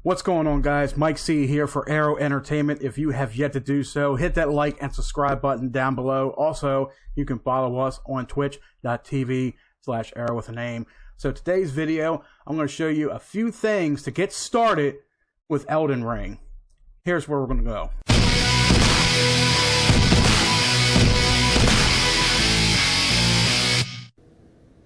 What's going on, guys? Mike C here for Arrow Entertainment. If you have yet to do so, hit that like and subscribe button down below. Also, you can follow us on twitch.tv/arrow with a name. So today's video, I'm going to show you a few things to get started with Elden Ring. Here's where we're going to go.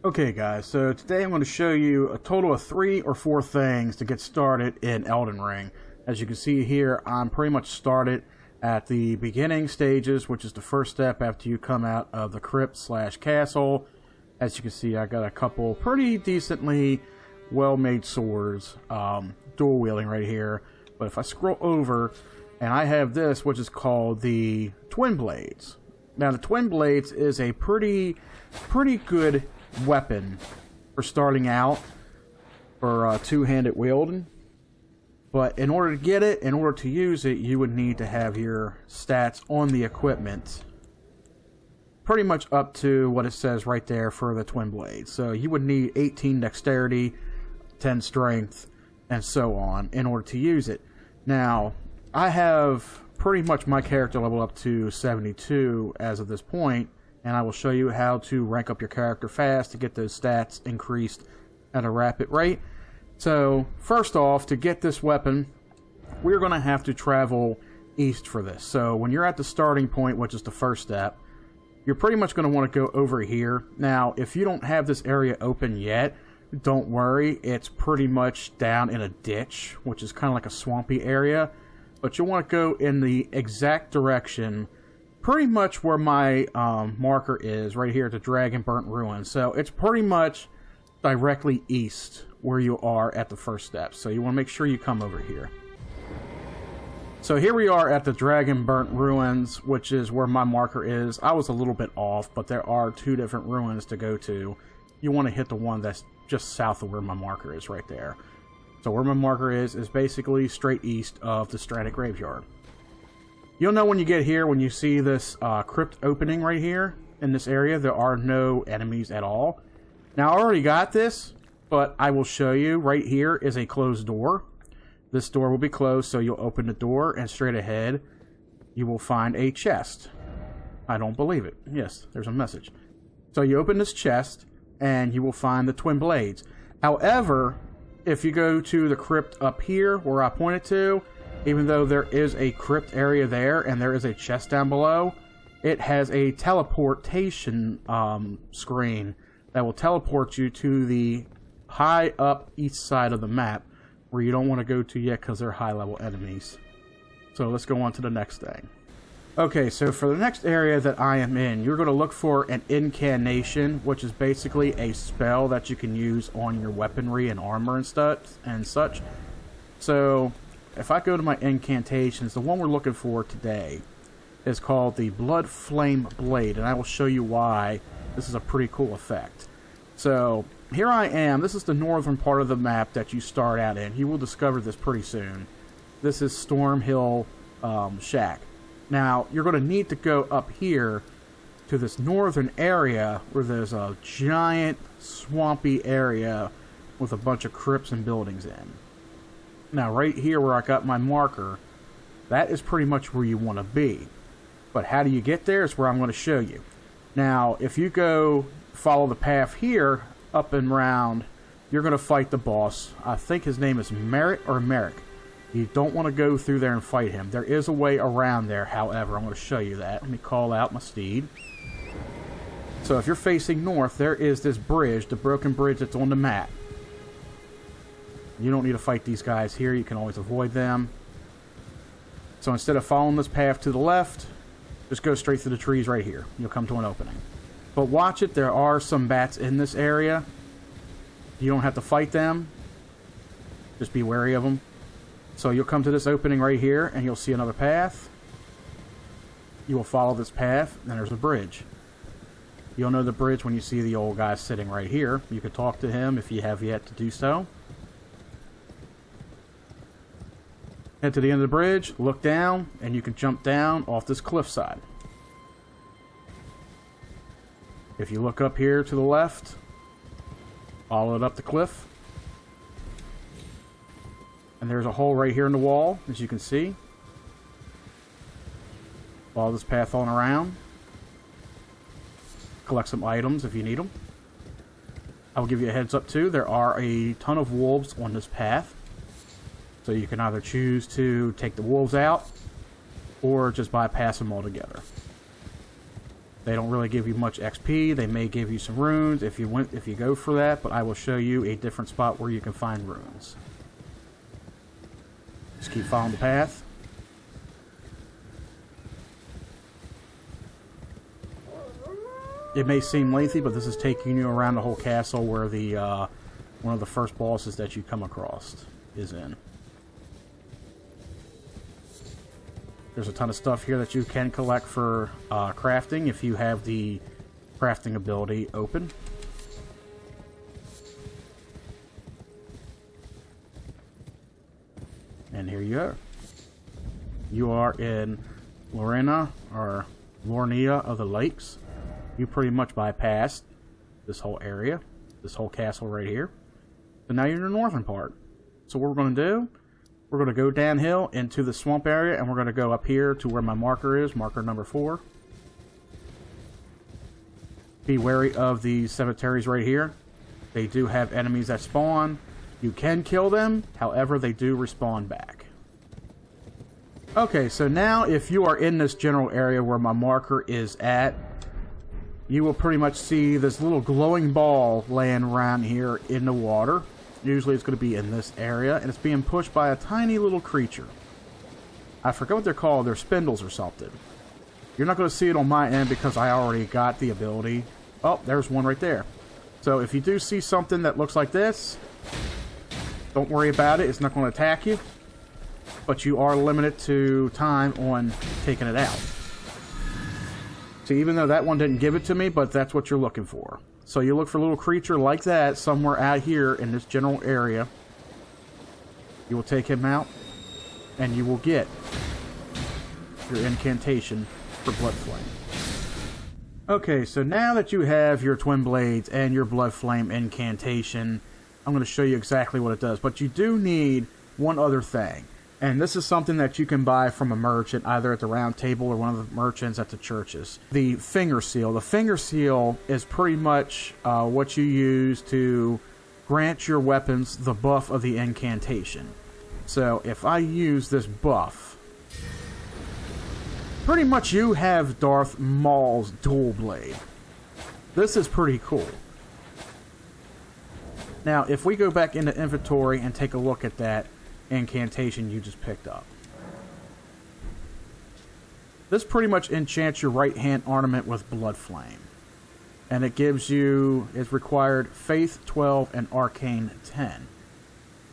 Okay guys, so today I'm going to show you a total of 3 or 4 things to get started in Elden Ring. As you can see here, I'm pretty much started at the beginning stages, which is the first step after you come out of the crypt/castle. As you can see, I got a couple pretty decently well-made swords, dual wielding right here. But if I scroll over, and I have this, which is called the Twin Blades. Now the Twin Blades is a pretty good weapon for starting out for two-handed wielding, but in order to get it, in order to use it, you would need to have your stats on the equipment pretty much up to what it says right there for the Twin Blades. So you would need 18 dexterity, 10 strength, and so on in order to use it. Now I have pretty much my character level up to 72 as of this point, and I will show you how to rank up your character fast to get those stats increased at a rapid rate. So first off, to get this weapon, we're going to have to travel east for this. So when you're at the starting point, which is the first step, you're pretty much going to want to go over here. Now if you don't have this area open yet, don't worry, it's pretty much down in a ditch, which is kind of like a swampy area, but you'll want to go in the exact direction pretty much where my marker is right here at the Dragon Burnt Ruins. So it's pretty much directly east where you are at the first step. So you want to make sure you come over here. So here we are at the Dragon Burnt Ruins, which is where my marker is. I was a little bit off, but there are 2 different ruins to go to. You want to hit the one that's just south of where my marker is right there. So where my marker is basically straight east of the Stranded Graveyard. You'll know when you get here, when you see this crypt opening right here in this area, there are no enemies at all. Now, I already got this, but I will show you. Right here is a closed door. This door will be closed, so you'll open the door, and straight ahead, you will find a chest. I don't believe it. Yes, there's a message. So you open this chest, and you will find the Twin Blades. However, if you go to the crypt up here, where I pointed to, even though there is a crypt area there and there is a chest down below, it has a teleportation screen that will teleport you to the high up east side of the map, where you don't want to go to yet because they're high level enemies. So let's go on to the next thing. Okay, so for the next area that I am in, you're going to look for an incantation, which is basically a spell that you can use on your weaponry and armor and such. So if I go to my incantations, the one we're looking for today is called the BLOODFLAME Blade, and I will show you why this is a pretty cool effect. So here I am. This is the northern part of the map that you start out in. You will discover this pretty soon. This is Storm Hill Shack. Now you're going to need to go up here to this northern area where there's a giant swampy area with a bunch of crypts and buildings in. Now right here where I got my marker, that is pretty much where you want to be. But how do you get there is where I'm going to show you. Now if you go follow the path here up and round, you're going to fight the boss. I think his name is Merritt or Merrick. You don't want to go through there and fight him. There is a way around there, however. I'm going to show you that. Let me call out my steed. So if you're facing north, there is this bridge, the broken bridge that's on the map. You don't need to fight these guys here. You can always avoid them. So instead of following this path to the left, just go straight through the trees right here. You'll come to an opening. But watch it. There are some bats in this area. You don't have to fight them. Just be wary of them. So you'll come to this opening right here, and you'll see another path. You will follow this path, and there's a bridge. You'll know the bridge when you see the old guy sitting right here. You can talk to him if you have yet to do so. Head to the end of the bridge, look down, and you can jump down off this cliffside. If you look up here to the left, follow it up the cliff, And there's a hole right here in the wall, as you can see. Follow this path on around. Collect some items if you need them. I will give you a heads up too, there are a ton of wolves on this path. So you can either choose to take the wolves out, or just bypass them altogether. They don't really give you much XP. They may give you some runes if you go for that, but I will show you a different spot where you can find runes. Just keep following the path. It may seem lengthy, but this is taking you around the whole castle where the one of the first bosses that you come across is in. There's a ton of stuff here that you can collect for crafting if you have the crafting ability open. And here you are. You are in Lorena, or Lornia of the Lakes. You pretty much bypassed this whole area, this whole castle right here. So now you're in the northern part. So what we're going to do, we're going to go downhill into the swamp area, and we're going to go up here to where my marker is, marker number 4. Be wary of these cemeteries right here. They do have enemies that spawn. You can kill them, however, they do respawn back. Okay, so now if you are in this general area where my marker is at, you will pretty much see this little glowing ball laying around here in the water. Usually it's going to be in this area, and it's being pushed by a tiny little creature. I forget what they're called. They're spindles or something. You're not going to see it on my end because I already got the ability. Oh, there's one right there. So if you do see something that looks like this, don't worry about it. It's not going to attack you. But you are limited to time on taking it out. So even though that one didn't give it to me, but that's what you're looking for. So you look for a little creature like that somewhere out here in this general area. You will take him out, and you will get your incantation for BLOODFLAME. Okay, so now that you have your Twin Blades and your BLOODFLAME incantation, I'm going to show you exactly what it does. But you do need one other thing. And this is something that you can buy from a merchant, either at the round table or one of the merchants at the churches. The finger seal. The finger seal is pretty much what you use to grant your weapons the buff of the incantation. So if I use this buff, pretty much you have Darth Maul's dual blade. This is pretty cool. Now, if we go back into inventory and take a look at that incantation you just picked up. This pretty much enchants your right hand ornament with BLOODFLAME. And it gives you, it's required Faith 12 and Arcane 10.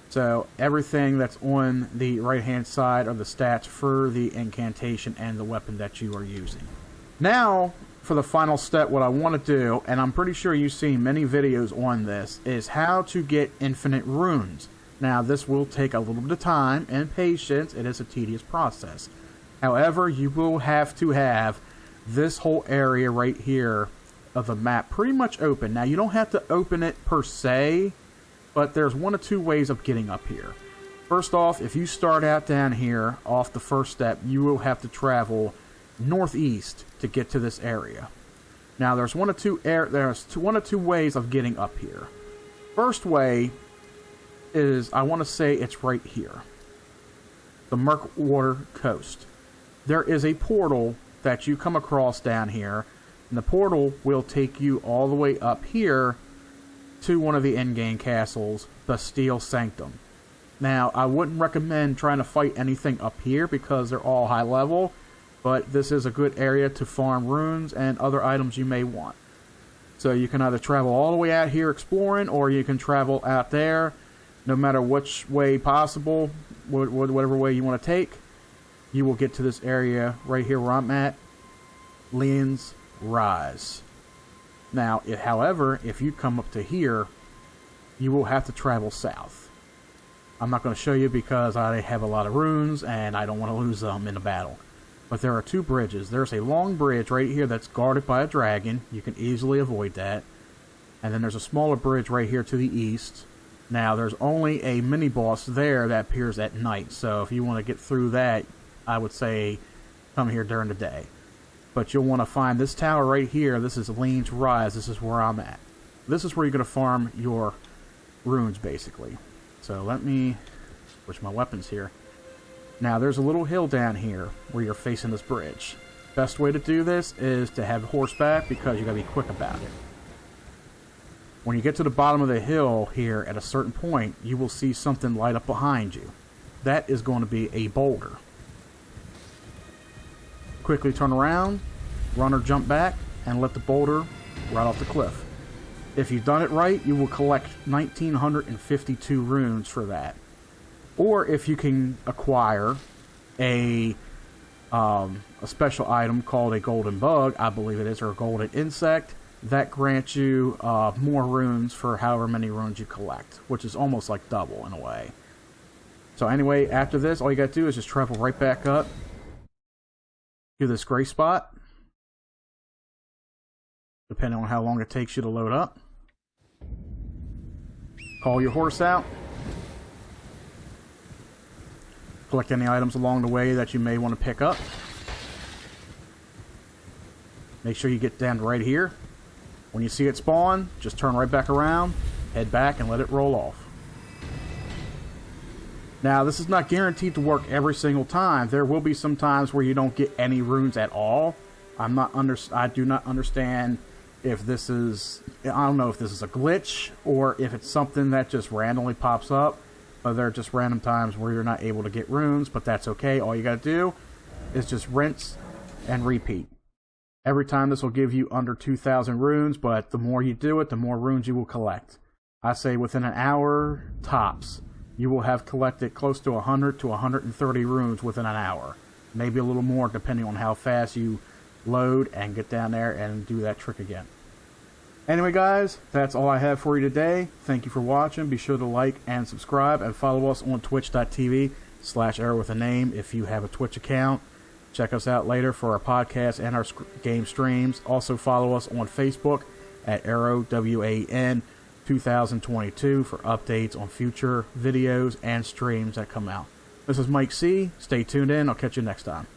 So everything that's on the right hand side are the stats for the incantation and the weapon that you are using. Now, for the final step, what I want to do, and I'm pretty sure you've seen many videos on this, is how to get infinite runes. Now, this will take a little bit of time and patience. It is a tedious process. However, you will have to have this whole area right here of the map pretty much open. Now, you don't have to open it per se, but there's one of two ways of getting up here. First off, if you start out down here off the first step, you will have to travel northeast to get to this area. Now, there's one of two ways of getting up here. First way is, I want to say it's right here, the Murkwater Coast. There is a portal that you come across down here, and the portal will take you all the way up here to one of the in-game castles, the Steel Sanctum. Now, I wouldn't recommend trying to fight anything up here because they're all high level, but this is a good area to farm runes and other items you may want. So you can either travel all the way out here exploring, or you can travel out there. No matter which way possible, whatever way you want to take, you will get to this area right here where I'm at, Leon's Rise. Now, however, if you come up to here, you will have to travel south. I'm not going to show you because I have a lot of runes and I don't want to lose them in a battle. But there are two bridges. There's a long bridge right here that's guarded by a dragon. You can easily avoid that. And then there's a smaller bridge right here to the east. Now, there's only a mini-boss there that appears at night, so if you want to get through that, I would say come here during the day. But you'll want to find this tower right here. This is Lean's Rise. This is where I'm at. This is where you're going to farm your runes, basically. So let me switch my weapons here. Now, there's a little hill down here where you're facing this bridge. Best way to do this is to have horseback because you got to be quick about it. When you get to the bottom of the hill here at a certain point, you will see something light up behind you. That is going to be a boulder. Quickly turn around, run or jump back, and let the boulder right off the cliff. If you've done it right, you will collect 1,952 runes for that. Or if you can acquire a special item called a golden bug, I believe it is, or a golden insect, that grants you more runes for however many runes you collect, which is almost like double in a way. So anyway, after this, all you got to do is just travel right back up to this gray spot, depending on how long it takes you to load up. Call your horse out. Collect any items along the way that you may want to pick up. Make sure you get down right here. When you see it spawn, just turn right back around, head back, and let it roll off. Now, this is not guaranteed to work every single time. There will be some times where you don't get any runes at all. I do not understand if this is... I don't know if this is a glitch or if it's something that just randomly pops up. But there are just random times where you're not able to get runes, but that's okay. All you got to do is just rinse and repeat. Every time this will give you under 2,000 runes, but the more you do it, the more runes you will collect. I say within an hour, tops, you will have collected close to 100 to 130 runes within an hour. Maybe a little more depending on how fast you load and get down there and do that trick again. Anyway guys, that's all I have for you today. Thank you for watching. Be sure to like and subscribe and follow us on twitch.tv/errorwithaname if you have a Twitch account. Check us out later for our podcast and our game streams. Also follow us on Facebook at ArrowWAN 2022 for updates on future videos and streams that come out. This is Mike C. Stay tuned in. I'll catch you next time.